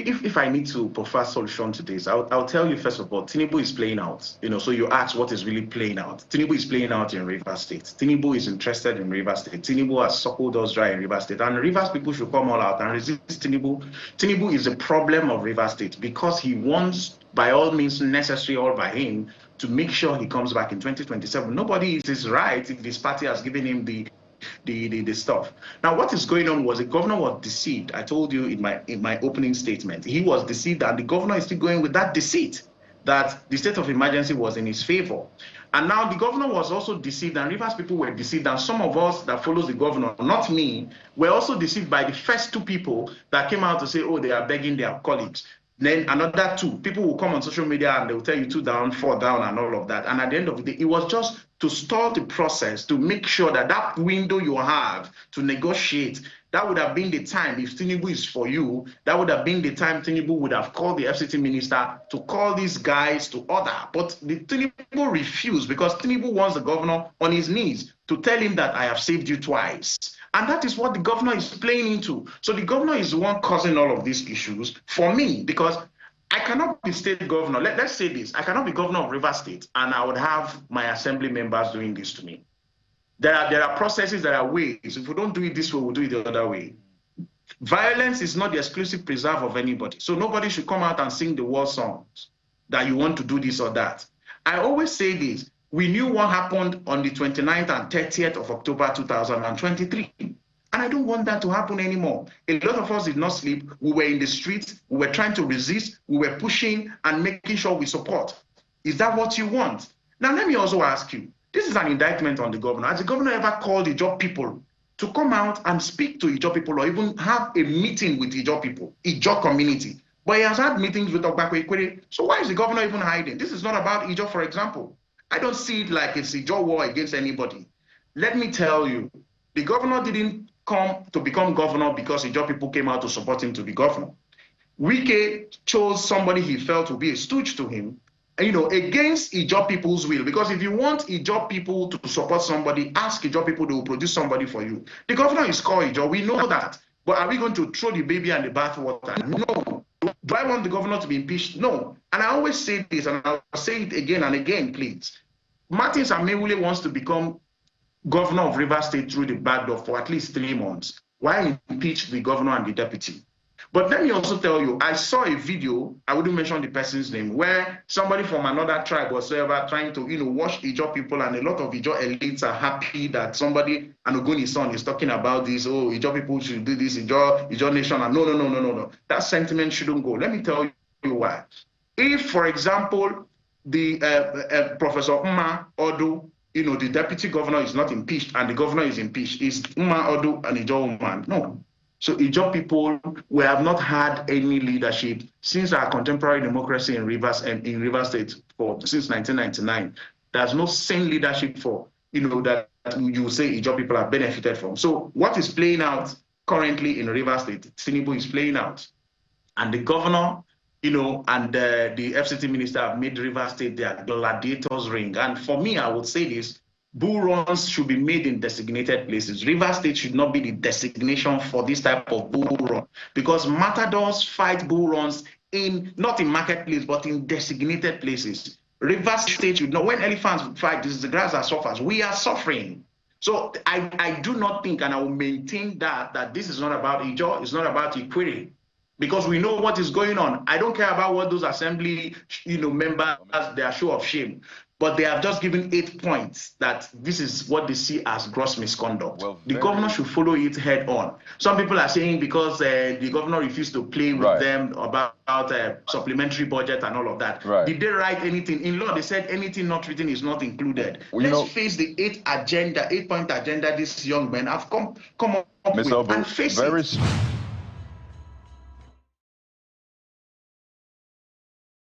if I need to prefer solution to this, I'll tell you first of all, Tinubu is playing out. So you ask what is really playing out. Tinubu is playing out in Rivers State. Tinubu is interested in Rivers State. Tinubu has suckled us dry in Rivers State. And Rivers people should come all out and resist Tinubu. Tinubu is a problem of Rivers State because he wants, by all means necessary, all by him, to make sure he comes back in 2027. Nobody is right if this party has given him the stuff. Now, what is going on was the governor was deceived. I told you in my opening statement, he was deceived, and the governor is still going with that deceit that the state of emergency was in his favor. And now the governor was also deceived, and Rivers people were deceived, and some of us that follows the governor, not me, were also deceived by the first two people that came out to say, oh, they are begging their colleagues. Then another two people will come on social media and they will tell you 2 down, 4 down, and all of that. And at the end of the day, it was just to stall the process, to make sure that that window you have to negotiate, that would have been the time, if Tinubu is for you, that would have been the time Tinubu would have called the FCT minister to call these guys to order. But the Tinubu refused because Tinubu wants the governor on his knees to tell him that I have saved you twice. And that is what the governor is playing into. So the governor is the one causing all of these issues for me, because I cannot be state governor. Let's say this. I cannot be governor of Rivers State, and I would have my assembly members doing this to me. There are processes, there are ways. If we don't do it this way, we'll do it the other way. Violence is not the exclusive preserve of anybody. So nobody should come out and sing the war songs that you want to do this or that. I always say this. We knew what happened on the 29th and 30th of October 2023. And I don't want that to happen anymore. A lot of us did not sleep. We were in the streets. We were trying to resist. We were pushing and making sure we support. Is that what you want? Now, let me also ask you, this is an indictment on the governor. Has the governor ever called the Ijaw people to come out and speak to Ijaw people or even have a meeting with Ijaw people, Ijaw community? But he has had meetings with Ogbako Ikwere. So why is the governor even hiding? This is not about Ijaw, for example. I don't see it like it's a Ijaw war against anybody. Let me tell you, the governor didn't come to become governor because Ijaw people came out to support him to be governor. Wike chose somebody he felt would be a stooge to him, against Ijaw people's will. Because if you want Ijaw people to support somebody, ask Ijaw people, they will produce somebody for you. The governor is called Ijaw, we know that. But are we going to throw the baby and the bathwater? No. Do I want the governor to be impeached? No. And I always say this, and I'll say it again and again, please. Martin Samewule wants to become governor of Rivers State through the back door for at least 3 months. Why impeach the governor and the deputy? But let me also tell you, I saw a video, I wouldn't mention the person's name, where somebody from another tribe whatsoever trying to, wash Ijaw people, and a lot of Ijaw elites are happy that somebody, and Ogoni's son, is talking about this, oh, Ijaw people should do this, Ijaw nation, and no. That sentiment shouldn't go. Let me tell you why. If, for example, the Professor Umma Odu, the deputy governor is not impeached and the governor is impeached, is Umma Odu an Ijaw woman? No. So Ijaw people, we have not had any leadership since our contemporary democracy in Rivers State since 1999. There's no sane leadership for, that you say Ijaw people have benefited from. So what is playing out currently in Rivers State, Tinubu is playing out. And the governor, and the FCT minister have made Rivers State their gladiators ring. And for me, I would say this, bull runs should be made in designated places. Rivers State should not be the designation for this type of bull run, because matadors fight bull runs not in marketplace, but in designated places. Rivers State should know when elephants fight, this is the grass that suffers. We are suffering. So I do not think, and I will maintain that this is not about Ijaw, it's not about Ikwere. Because we know what is going on. I don't care about what those assembly, members, their show of shame. But they have just given 8 points that this is what they see as gross misconduct. Well, the governor should follow it head on. Some people are saying because the governor refused to play with them about supplementary budget and all of that. Right. Did they write anything? In law, they said anything not written is not included. Well, let's face the 8-point agenda these young men have come up with and face it.